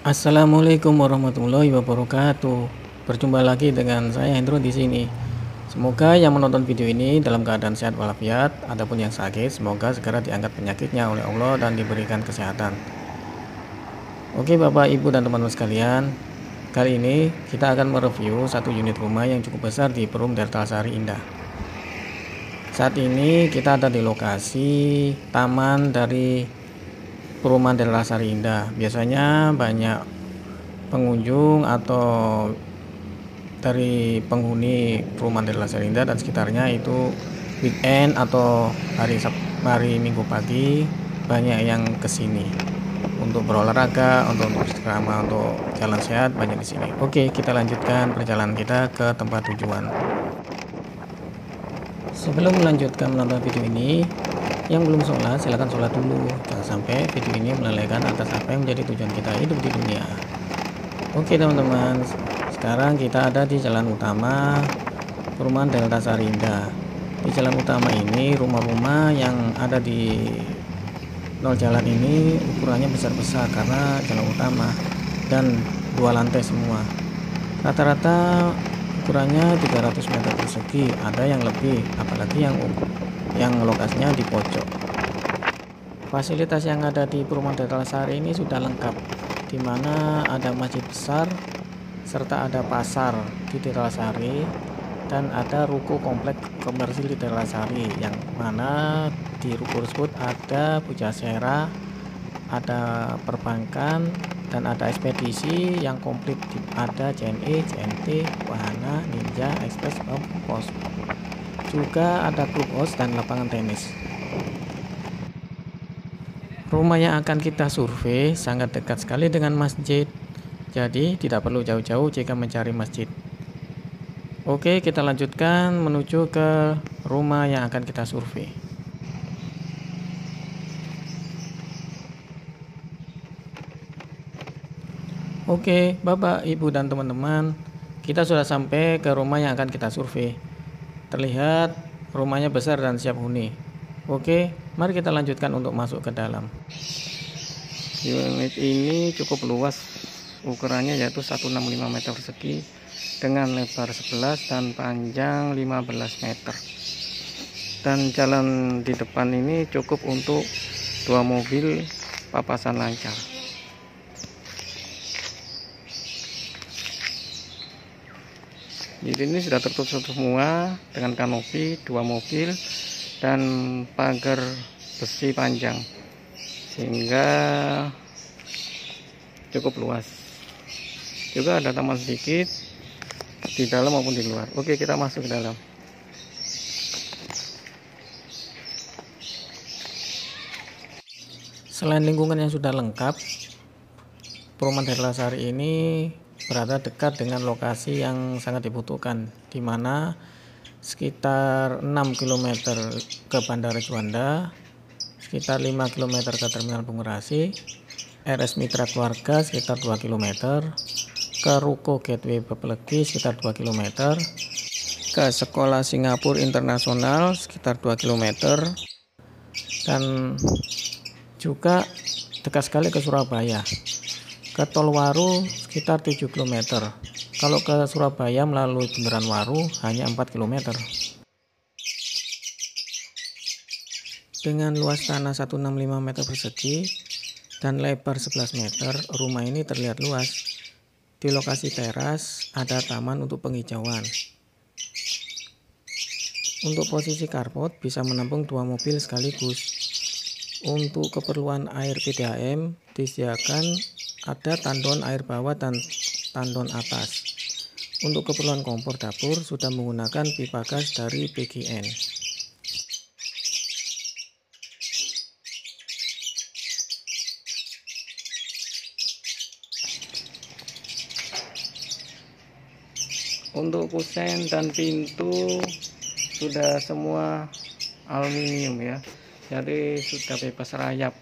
Assalamualaikum warahmatullahi wabarakatuh. Berjumpa lagi dengan saya Hendro di sini. Semoga yang menonton video ini dalam keadaan sehat walafiat, ataupun yang sakit semoga segera diangkat penyakitnya oleh Allah dan diberikan kesehatan. Oke Bapak, Ibu dan teman-teman sekalian, kali ini kita akan mereview satu unit rumah yang cukup besar di Perum Deltasari Indah. Saat ini kita ada di lokasi taman dari Perumahan Deltasari Indah. Biasanya banyak pengunjung atau dari penghuni Perumahan Deltasari Indah dan sekitarnya itu weekend atau hari Minggu pagi banyak yang kesini untuk berolahraga, untuk bersama, untuk jalan sehat banyak di sini. Oke, kita lanjutkan perjalanan kita ke tempat tujuan. Sebelum melanjutkan menonton video ini, yang belum sholat silahkan sholat dulu. Jangan sampai video ini melalaikan atas apa yang menjadi tujuan kita hidup di dunia. Oke teman-teman, sekarang kita ada di jalan utama Perumahan Deltasari Indah. Di jalan utama ini rumah-rumah yang ada di nol jalan ini ukurannya besar-besar karena jalan utama dan 2 lantai semua. Rata-rata ukurannya 300 meter persegi, ada yang lebih, apalagi yang lokasinya di pojok. Fasilitas yang ada di Perumahan Deltasari ini sudah lengkap, di mana ada masjid besar serta ada pasar di Deltasari dan ada ruko komplek komersil di Deltasari, yang mana di ruko tersebut ada pujasera, ada perbankan, dan ada ekspedisi yang komplit, ada JNE, JNT, Wahana, Ninja, Express, Pos. Juga ada klub house dan lapangan tenis. Rumah yang akan kita survei sangat dekat sekali dengan masjid, jadi tidak perlu jauh-jauh jika mencari masjid. Oke, kita lanjutkan menuju ke rumah yang akan kita survei. Oke, Bapak, Ibu, dan teman-teman, kita sudah sampai ke rumah yang akan kita survei. Terlihat rumahnya besar dan siap huni. Oke, mari kita lanjutkan untuk masuk ke dalam. Unit ini cukup luas, ukurannya yaitu 165 meter persegi dengan lebar 11 dan panjang 15 meter. Dan jalan di depan ini cukup untuk 2 mobil papasan lancar. Jadi ini sudah tertutup semua dengan kanopi, 2 mobil dan pagar besi panjang, sehingga cukup luas. Juga ada taman sedikit di dalam maupun di luar. Oke, kita masuk ke dalam. Selain lingkungan yang sudah lengkap, Perumahan Deltasari ini berada dekat dengan lokasi yang sangat dibutuhkan, di mana sekitar 6 km ke Bandara Juanda, sekitar 5 km ke Terminal Bungurasi, RS Mitra Keluarga sekitar 2 km, ke Ruko Gateway Bebelegi sekitar 2 km, ke Sekolah Singapura Internasional sekitar 2 km, dan juga dekat sekali ke Surabaya. Ke Tol Waru sekitar 7 km. Kalau ke Surabaya melalui Bundaran Waru hanya 4 km. Dengan luas tanah 165 meter persegi dan lebar 11 meter, rumah ini terlihat luas. Di lokasi teras ada taman untuk penghijauan. Untuk posisi carport bisa menampung 2 mobil sekaligus. Untuk keperluan air PDAM disediakan ada tandon air bawah dan tandon atas. Untuk keperluan kompor dapur sudah menggunakan pipa gas dari PGN. Untuk kusen dan pintu sudah semua aluminium ya, jadi sudah bebas rayap.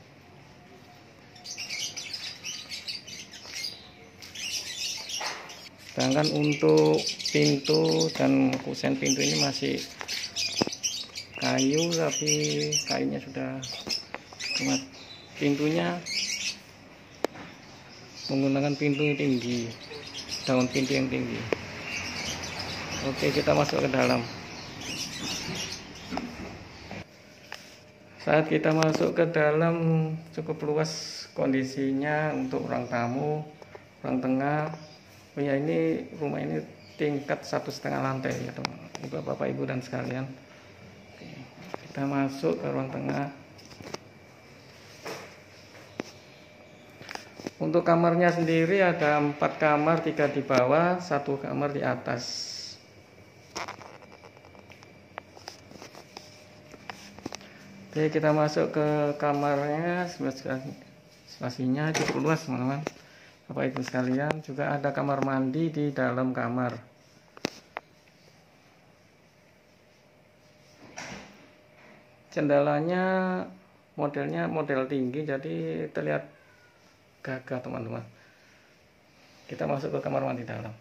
Sedangkan untuk pintu dan kusen pintu ini masih kayu, tapi kayunya sudah kuat. Pintunya menggunakan pintu yang tinggi, daun pintu yang tinggi. Oke, kita masuk ke dalam. Saat kita masuk ke dalam cukup luas kondisinya untuk ruang tamu, ruang tengah. Oh ya, ini rumah ini tingkat 1,5 lantai ya teman, Bapak Ibu dan sekalian. Oke, kita masuk ke ruang tengah. Untuk kamarnya sendiri ada 4 kamar, 3 di bawah, 1 kamar di atas. Oke, kita masuk ke kamarnya. Spasinya cukup luas teman-teman, Bapak Ibu sekalian. Juga ada kamar mandi di dalam kamar. Jendelanya modelnya model tinggi, jadi terlihat gagah teman-teman. Kita masuk ke kamar mandi dalam.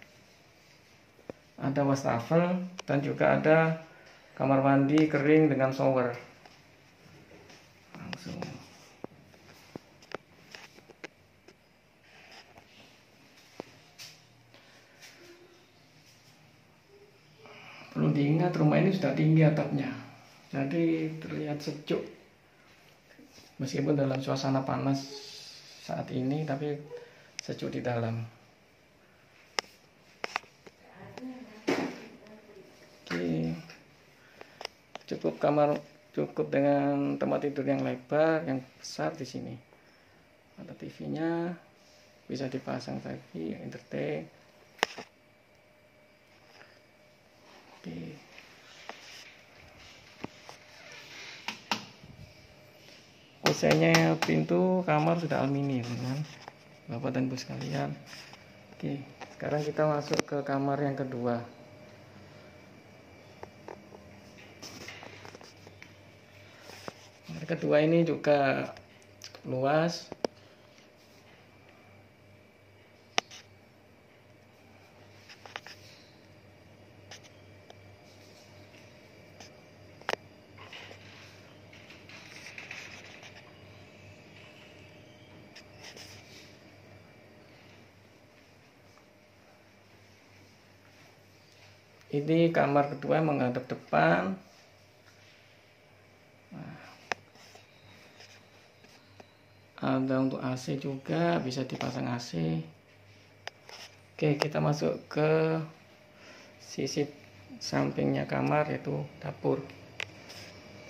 Ada wastafel dan juga ada kamar mandi kering dengan shower. Langsung. Perlu diingat, rumah ini sudah tinggi atapnya, jadi terlihat sejuk. Meskipun dalam suasana panas saat ini, tapi sejuk di dalam. Oke, cukup dengan tempat tidur yang lebar, yang besar di sini. Ada TV-nya, bisa dipasang lagi, entertain. Oke. Desainnya pintu kamar sudah aluminium kan, Bapak dan Ibu sekalian. Oke, sekarang kita masuk ke kamar yang kedua. Kamar kedua ini juga luas. Ini kamar kedua menghadap depan. Ada untuk AC juga, bisa dipasang AC. Oke, kita masuk ke sisi sampingnya kamar, yaitu dapur.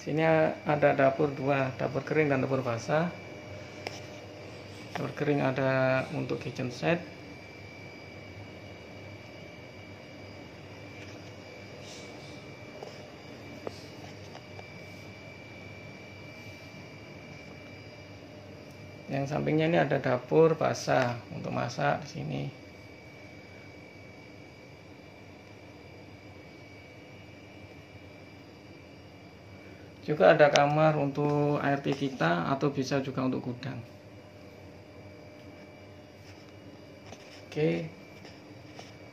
Sini ada dapur 2, dapur kering dan dapur basah. Dapur kering ada untuk kitchen set. Yang sampingnya ini ada dapur basah untuk masak di sini. Juga ada kamar untuk ART kita atau bisa juga untuk gudang. Oke,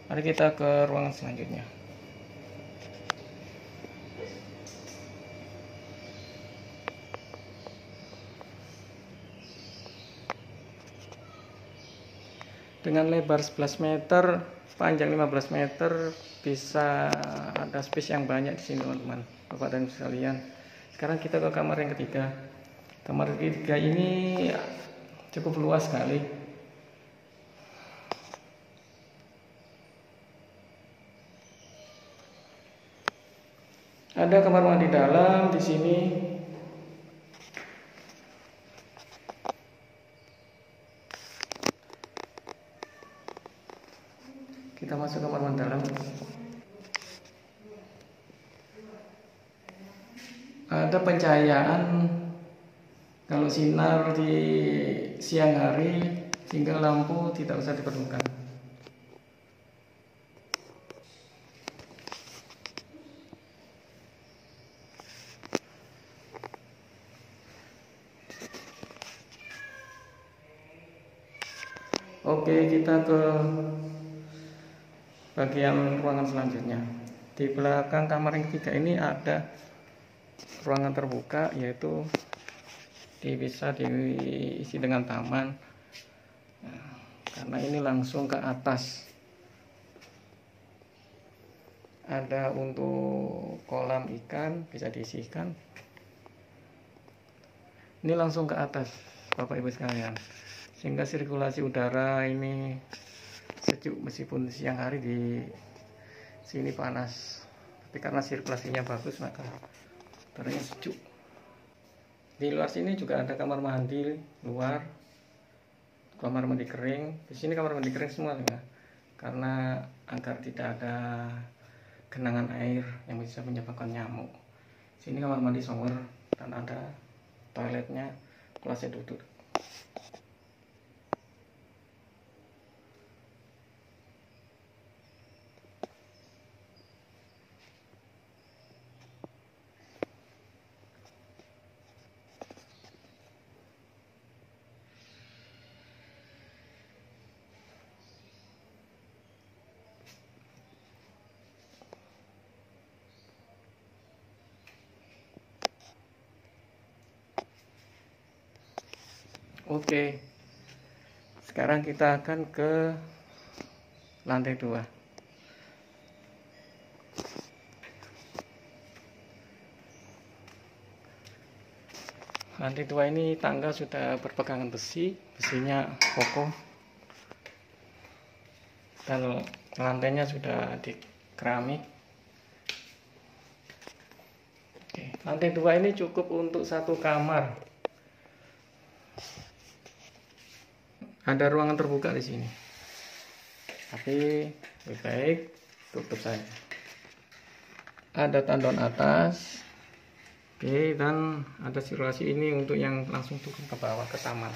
mari kita ke ruangan selanjutnya. Dengan lebar 11 meter, panjang 15 meter, bisa ada space yang banyak di sini teman-teman, Bapak dan Ibu sekalian. Sekarang kita ke kamar yang ketiga. Kamar ketiga ini cukup luas sekali. Ada kamar mandi dalam di sini. Kita masuk kamar mandi dalam. Ada pencahayaan kalau sinar di siang hari, sehingga lampu tidak usah diperlukan. Oke, kita ke bagian ruangan selanjutnya. Di belakang kamar yang ketiga ini ada ruangan terbuka, yaitu bisa diisi dengan taman. Nah, karena ini langsung ke atas. Ada untuk kolam ikan bisa diisikan. Ini langsung ke atas Bapak Ibu sekalian, sehingga sirkulasi udara ini sejuk meskipun siang hari di sini panas, tapi karena sirkulasinya bagus maka udaranya sejuk. Di luar sini juga ada kamar mandi luar, kamar mandi kering. Di sini kamar mandi kering semua ya, karena agar tidak ada genangan air yang bisa menyebabkan nyamuk. Sini kamar mandi shower dan ada toiletnya, kelasnya duduk. Oke, sekarang kita akan ke lantai 2. Lantai 2 ini tangga sudah berpegangan besi, besinya kokoh, dan lantainya sudah di keramik. Oke, lantai 2 ini cukup untuk 1 kamar. Ada ruangan terbuka di sini, tapi lebih baik tutup saja. Ada tandon atas, oke, dan ada sirkulasi ini untuk yang langsung turun ke bawah ke taman.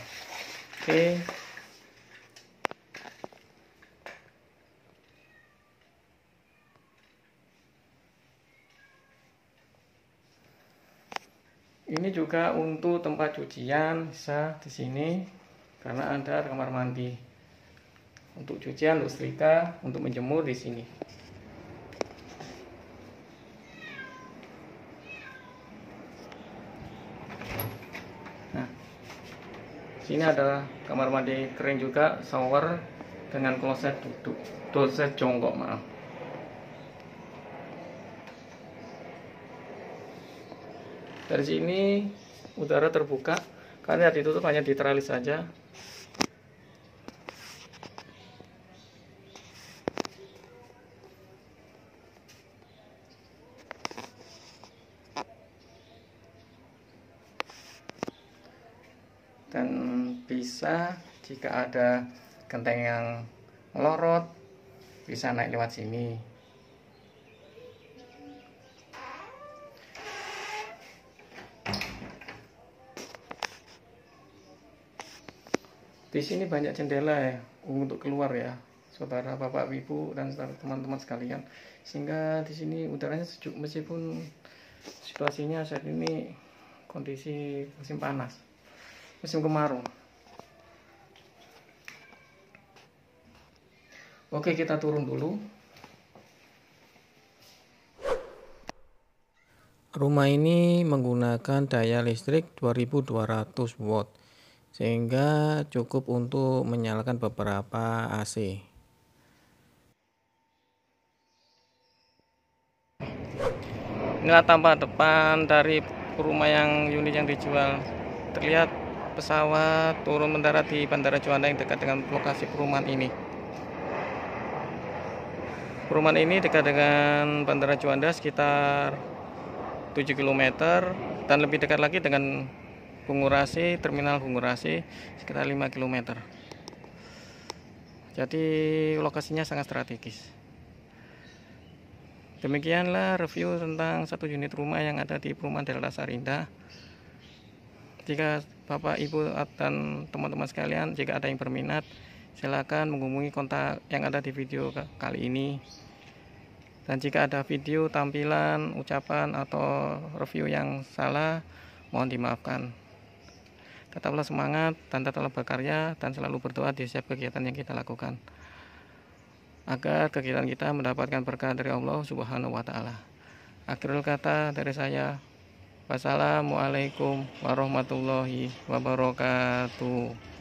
Oke, ini juga untuk tempat cucian bisa di sini. Karena ada kamar mandi untuk cucian, untuk setrika, untuk menjemur di sini. Nah, sini ada kamar mandi kering juga, shower dengan kloset duduk, kloset jongkok, maaf. Dari sini udara terbuka, karena ditutup hanya di teralis saja. Dan bisa jika ada genteng yang melorot bisa naik lewat sini. Di sini banyak jendela ya untuk keluar ya, saudara, bapak, ibu, dan teman-teman sekalian, sehingga di sini udaranya sejuk meskipun situasinya saat ini kondisi musim panas, musim kemarau. Oke, kita turun dulu. Rumah ini menggunakan daya listrik 2200 watt, sehingga cukup untuk menyalakan beberapa AC. Inilah tampak depan dari rumah yang unit yang dijual. Terlihat pesawat turun mendarat di Bandara Juanda yang dekat dengan lokasi perumahan ini. Perumahan ini dekat dengan Bandara Juanda sekitar 7 km, dan lebih dekat lagi dengan Bungurasi, terminal Bungurasi sekitar 5 km. Jadi lokasinya sangat strategis. Demikianlah review tentang satu unit rumah yang ada di perumahan Delta Samarinda. Jika Bapak, Ibu, dan teman-teman sekalian, jika ada yang berminat, silakan menghubungi kontak yang ada di video kali ini. Dan jika ada video, tampilan, ucapan, atau review yang salah, mohon dimaafkan. Tetaplah semangat dan tetaplah berkarya, dan selalu berdoa di setiap kegiatan yang kita lakukan, agar kegiatan kita mendapatkan berkah dari Allah Subhanahu wa Ta'ala. Akhirul kata dari saya, wassalamualaikum warahmatullahi wabarakatuh.